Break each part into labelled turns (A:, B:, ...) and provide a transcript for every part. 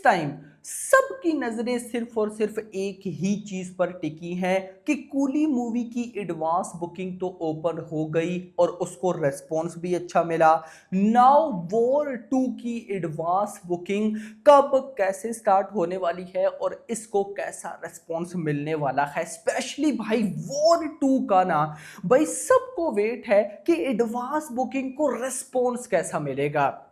A: Time सबकी नजरें सिर्फ और सिर्फ एक ही चीज पर टिकी हैं कि कूली मूवी की एडवांस बुकिंग तो ओपन हो गई और उसको रेस्पॉन्स भी अच्छा मिला। नाउ वॉर 2 की एडवांस बुकिंग कब कैसे स्टार्ट होने वाली है और इसको कैसा रेस्पॉन्स मिलने वाला है, स्पेशली भाई वॉर 2 का ना भाई सबको वेट है कि एडवांस बुकिंग को रेस्पॉन्स कैसा मिलेगा।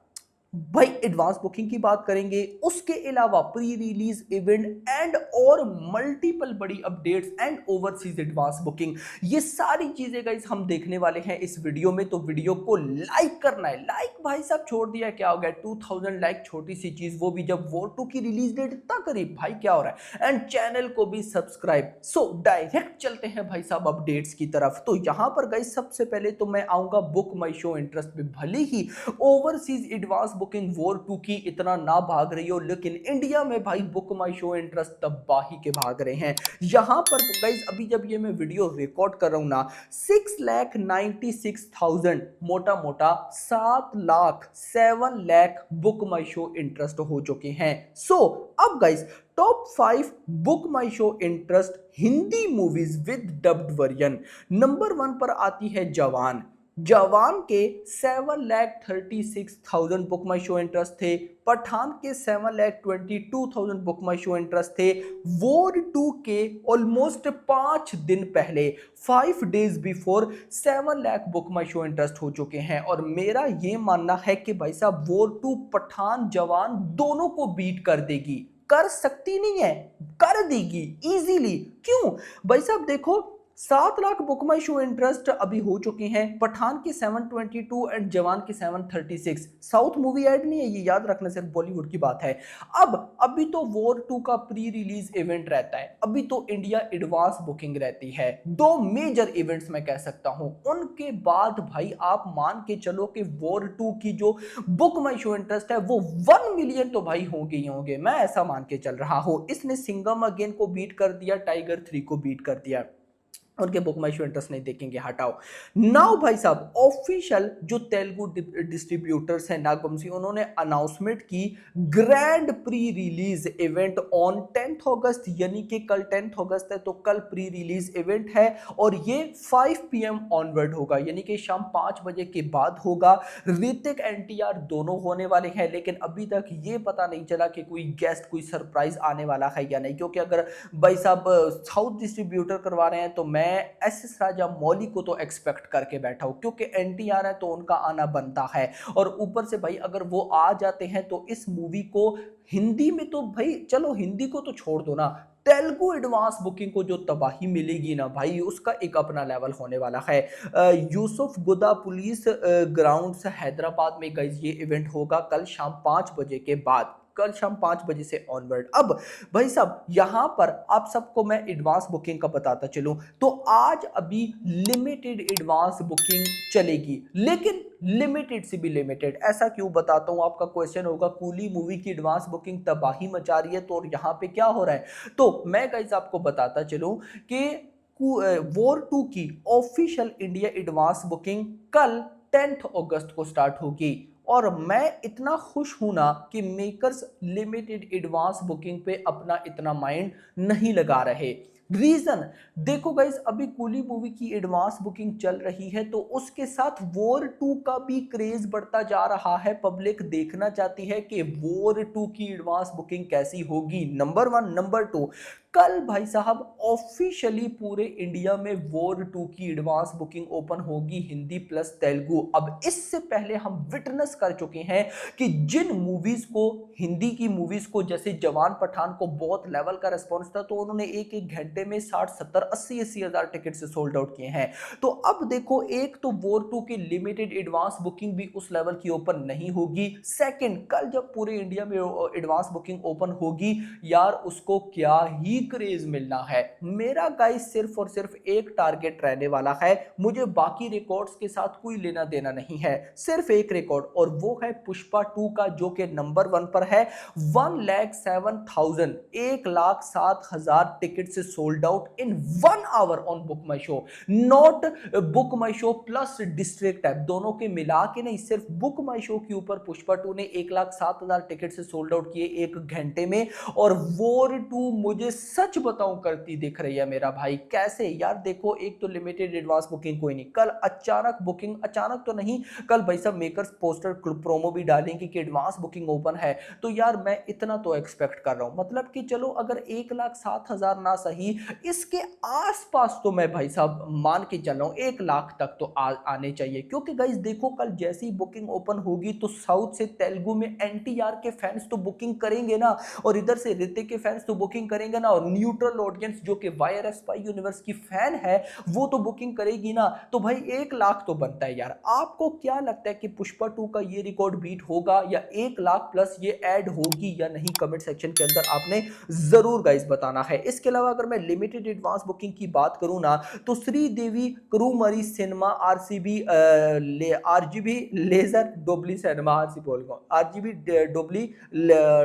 A: भाई एडवांस बुकिंग की बात करेंगे, उसके अलावा प्री रिलीज इवेंट एंड और मल्टीपल बड़ी updates and overseas advance booking, ये सारी चीजें गाइस हम देखने वाले हैं इस वीडियो में। तो वीडियो को लाइक करना है, लाइक भाई साहब छोड़ दिया, क्या हो गया 2000 लाइक, छोटी सी चीज, वो भी जब वॉर 2 की रिलीज डेट इतना करीब, भाई क्या हो रहा है। एंड चैनल को भी सब्सक्राइब। सो डायरेक्ट चलते हैं भाई साहब अपडेट्स की तरफ। तो यहां पर गाइस सबसे पहले तो मैं आऊंगा बुक माई शो इंटरेस्ट में। भले ही ओवरसीज एडवांस बुकिंग वॉर 2 की इतना ना भाग रही हो, लेकिन इंडिया में भाई बुक माई शो इंटरेस्ट तबाही के भाग रहे हैं। यहां पर गाइस अभी जब ये मैं वीडियो रिकॉर्ड कर रहा हूं ना, 6,96,000 मोटा मोटा 7,07,00,000 बुक माई शो इंटरेस्ट हो चुके हैं। सो अब guys top 5 book My show interest Hindi movies with dubbed version. Number 1 पर आती है जवान। जवान के 7,36,000 बुक माई शो इंटरेस्ट थे। पठान के 7,22,000 बुक माई शो इंटरेस्ट थे। वॉर 2 के ऑलमोस्ट 5 दिन पहले 5 days before 7 lakh book My show interest हो चुके हैं। और मेरा ये मानना है कि भाई साहब वॉर 2 पठान जवान दोनों को बीट कर देगी, कर सकती नहीं है, कर देगी इजीली। क्यों भाई साहब, देखो 7 lakh book My show interest अभी हो चुके हैं, पठान के 722 एंड जवान के 736। साउथ मूवी ऐड नहीं है, ये याद रखना, सिर्फ बॉलीवुड की बात है। अब अभी तो वॉर 2 का प्री रिलीज इवेंट रहता है, अभी तो इंडिया एडवांस बुकिंग रहती है। 2 मेजर इवेंट्स मैं कह सकता हूं, उनके बाद भाई आप मान के चलो कि वॉर 2 की जो बुक माई शो इंटरेस्ट है वो 1 मिलियन तो भाई होंगे ही होंगे, मैं ऐसा मान के चल रहा हूं। इसने सिंघम अगेन को बीट कर दिया, टाइगर 3 को बीट कर दिया। उनके बुक माई शो इंटरेस्ट नहीं देखेंगे, हटाओ। नाउ भाई साहब ऑफिशियल जो तेलुगु डिस्ट्रीब्यूटर्स हैं नागवंशी, उन्होंने अनाउंसमेंट की grand pre release event on 10th अगस्त, यानी कि कल 10th अगस्त है तो कल प्री रिलीज इवेंट है और ये 5 PM ऑनवर्ड होगा, यानी कि शाम 5 बजे के बाद होगा। ऋतिक एनटीआर दोनों होने वाले हैं, लेकिन अभी तक ये पता नहीं चला कि कोई गेस्ट कोई सरप्राइज आने वाला है या नहीं, क्योंकि अगर भाई साहब साउथ डिस्ट्रीब्यूटर करवा रहे हैं तो मैं एस राजा मौली को तो एक्सपेक्ट करके बैठा हूं, क्योंकि एनटीआर है तो उनका आना बनता है। और ऊपर से भाई अगर वो आ जाते हैं तो इस मूवी को हिंदी में तो भाई चलो हिंदी को तो छोड़ दो ना, तेलुगु एडवांस बुकिंग को जो तबाही मिलेगी ना भाई, उसका एक अपना लेवल होने वाला है। यूसुफ गुदा पुलिस ग्राउंड्स हैदराबाद में गाइस ये इवेंट होगा कल शाम 5 बजे के बाद, कल शाम 5 बजे से ऑनवर्ड। अब भाई साहब यहां पर आप सबको मैं एडवांस बुकिंग का बताता चलूं तो आज अभी लिमिटेड एडवांस बुकिंग चलेगी, लेकिन लिमिटेड से भी लिमिटेड। ऐसा क्यों बताता हूं, आपका क्वेश्चन होगा कूली मूवी की एडवांस बुकिंग तबाही मचा रही है तो यहां पे क्या हो रहा है। तो मैं गाइस आपको बताता चलूं कि वॉर 2 की ऑफिशियल इंडिया एडवांस बुकिंग कल 10th अगस्त को स्टार्ट होगी। और मैं इतना खुश हूं ना कि मेकर्स लिमिटेड एडवांस बुकिंग पे अपना इतना माइंड नहीं लगा रहे। रीजन देखो गाइस, अभी कूली मूवी की एडवांस बुकिंग चल रही है तो उसके साथ वॉर 2 का भी क्रेज बढ़ता जा रहा है। पब्लिक देखना चाहती है कि वॉर 2 की एडवांस बुकिंग कैसी होगी, नंबर 1। नंबर 2, कल भाई साहब ऑफिशियली पूरे इंडिया में वॉर 2 की एडवांस बुकिंग ओपन होगी, हिंदी प्लस तेलुगु। अब इससे पहले हम विटनेस कर चुके हैं कि जिन मूवीज को, हिंदी की मूवीज को, जैसे जवान पठान को बहुत लेवल का रिस्पॉन्स था तो उन्होंने एक एक घंटे में 60 70 80 80 हजार टिकट से सोल्ड आउट किए हैं। तो अब देखो, एक तो वॉर 2 की लिमिटेड एडवांस बुकिंग भी उस लेवल की ओपन नहीं होगी। सेकंड, कल जब पूरे इंडिया में एडवांस बुकिंग ओपन होगी यार, उसको क्या ही क्रेज मिलना है। मेरा गाइस सिर्फ और सिर्फ एक टारगेट रहने वाला है, मुझे बाकी रिकॉर्ड्स के साथ कोई लेना देना नहीं है, सिर्फ एक रिकॉर्ड, और वो है पुष्पा 2 का, जो कि नंबर 1 पर है। 1,07,000 1,07,000 टिकट से sold sold out in 1 hour on Book My Show, not Book My Show plus District app, दोनों के मिला के नहीं, सिर्फ बुक माई शो के ऊपर पुष्पा 2 ने 1,07,000 टिकट से सोल्ड आउट किए 1 घंटे में। और वॉर 2 मुझे सच बताऊं करती दिख रही है मेरा भाई। कैसे यार, देखो एक तो लिमिटेड एडवांस बुकिंग कोई नहीं, कल अचानक बुकिंग, अचानक तो नहीं, कल भाई साहब मेकर्स पोस्टर प्रोमो भी डालेंगे कि एडवांस बुकिंग ओपन है। तो यार मैं इतना तो एक्सपेक्ट कर रहा हूं, मतलब कि चलो अगर 1,07,000 ना सही, इसके आसपास तो मैं भाई साहब मान के चल रहा हूं 1 लाख तक तो आने चाहिए। क्योंकि गाइस देखो कल जैसी बुकिंग ओपन होगी तो साउथ से तेलुगु में एनटीआर के फैंस तो बुकिंग करेंगे ना, और इधर से ऋतिक के फैंस तो बुकिंग करेंगे ना, और न्यूट्रल ऑडियंस जो कि वाईआरएफ स्पाई यूनिवर्स की फैन है वो तो बुकिंग करेगी ना। तो भाई 1 लाख तो बनता है यार। आपको क्या लगता है कि पुष्पा 2 का ये रिकॉर्ड बीट होगा या 1 लाख प्लस ये ऐड होगी या नहीं? कमेंट सेक्शन के अंदर आपने जरूर गाइस बताना है। इसके अलावा अगर मैं लिमिटेड एडवांस बुकिंग की बात करूं ना, तो श्रीदेवी क्रूमरी सिनेमा आरजीबी लेजर डोबली सिनेमा, आरसी बोल रहा हूं, आरजीबी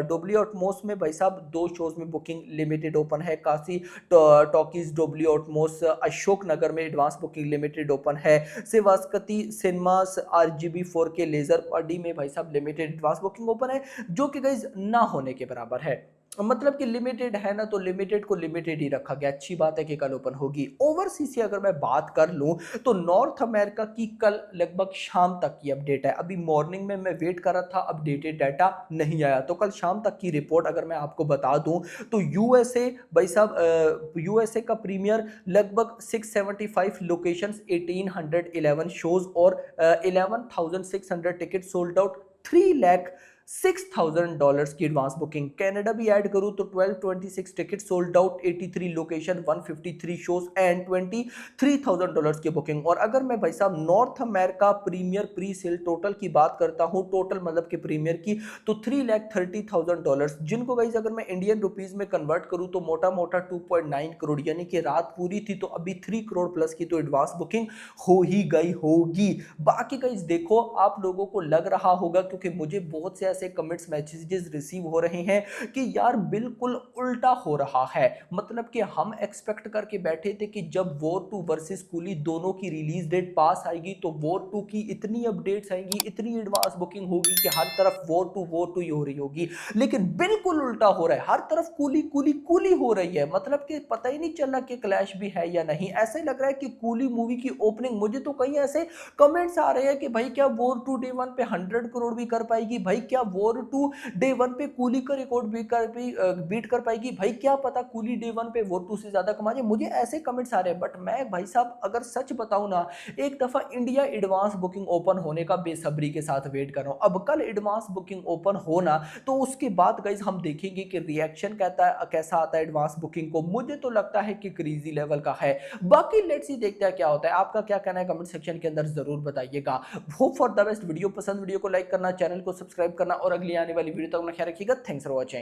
A: डोबली ऑटमोस में भाई साहब 2 शोज में बुकिंग लिमिटेड ओपन है। काशी टॉकीज डोबली ऑटमोस अशोक नगर में एडवांस बुकिंग लिमिटेड ओपन है। सेवास्कती cinemas RGB 4K laser party में भाई साहब लिमिटेड एडवांस बुकिंग ओपन है, जो कि गाइस ना होने के बराबर है। मतलब कि लिमिटेड है ना, तो लिमिटेड को लिमिटेड ही रखा गया। अच्छी बात है कि कल ओपन होगी। ओवरसीज की अगर मैं बात कर लूं तो नॉर्थ अमेरिका की कल लगभग शाम तक की अपडेट है। अभी मॉर्निंग में मैं वेट कर रहा था, अपडेटेड डाटा नहीं आया, तो कल शाम तक की रिपोर्ट अगर मैं आपको बता दूं तो यूएसए भाई साहब, यूएसए का प्रीमियर लगभग 675 लोकेशंस, 1811 शोज और 11,600 टिकट सोल्ड आउट, 3,06,000 डॉलर्स की एडवांस बुकिंग। कनाडा भी ऐड करूं तो 1226 ticket sold out, 83 location, 153 shows and 23,000 dollars की बुकिंग। और अगर मैं भाई साहब North America premiere pre sale total की बात करता हूं, टोटल मतलब कि प्रीमियर की, तो 3,30,000 डॉलर्स, जिनको गाइस अगर मैं इंडियन रुपीज में कन्वर्ट करूं तो मोटा मोटा 2.9 करोड़, यानी कि रात पूरी थी तो अभी 3 करोड़ प्लस की तो एडवांस बुकिंग हो ही गई होगी। बाकी गाइस देखो आप लोगों को लग रहा होगा, क्योंकि मुझे बहुत से ऐसे कमेंट्स मैसेजेस रिसीव हो रहे हैं कि यार बिल्कुल उल्टा हो रहा है। मतलब कि हम एक्सपेक्ट करके बैठे थे कि जब वॉर 2 वर्सेस कूली दोनों की रिलीज डेट पास आएगी तो वॉर 2 की इतनी अपडेट्स आएंगी, इतनी एडवांस बुकिंग होगी कि हर तरफ वॉर 2 ही हो रही होगी। लेकिन बिल्कुल उल्टा हो रहा है, हर तरफ कूली कूली कूली हो रही है। मतलब कि पता ही नहीं चल रहा कि क्लैश भी है या नहीं। ऐसा ही लग रहा है कि कूली मूवी की ओपनिंग, मुझे तो कहीं ऐसे कमेंट्स आ रहे हैं कि भाई क्या वॉर 2 डे 1 पे 100 करोड़ भी कर पाएगी, भाई क्या वॉर 2 डे 1 पे कूली का रिकॉर्ड बीट कर पाएगी, भाई क्या पता कूली डे 1 पे वॉर 2 से ज्यादा कमा जाए। मुझे ऐसे कमेंट्स आ रहे हैं, बट मैं भाई साहब अगर सच बताऊं ना, एक दफा इंडिया एडवांस बुकिंग ओपन होने का बेसब्री के साथ वेट कर रहा हूं। अब कल एडवांस बुकिंग ओपन होना तो उसके बाद गाइस हम देखेंगे कि रिएक्शन कैसा आता है एडवांस बुकिंग को। मुझे तो लगता है कि क्रेजी लेवल का है। बाकी लेट्स सी देखते हैं क्या होता है। आपका क्या कहना है कमेंट सेक्शन के अंदर जरूर बताइएगा। Hope for the best. Video पसंद, वीडियो को लाइक करना, चैनल को सब्सक्राइब करना और अगली आने वाली वीडियो तक अपना ख्याल रखिएगा। Thanks for watching.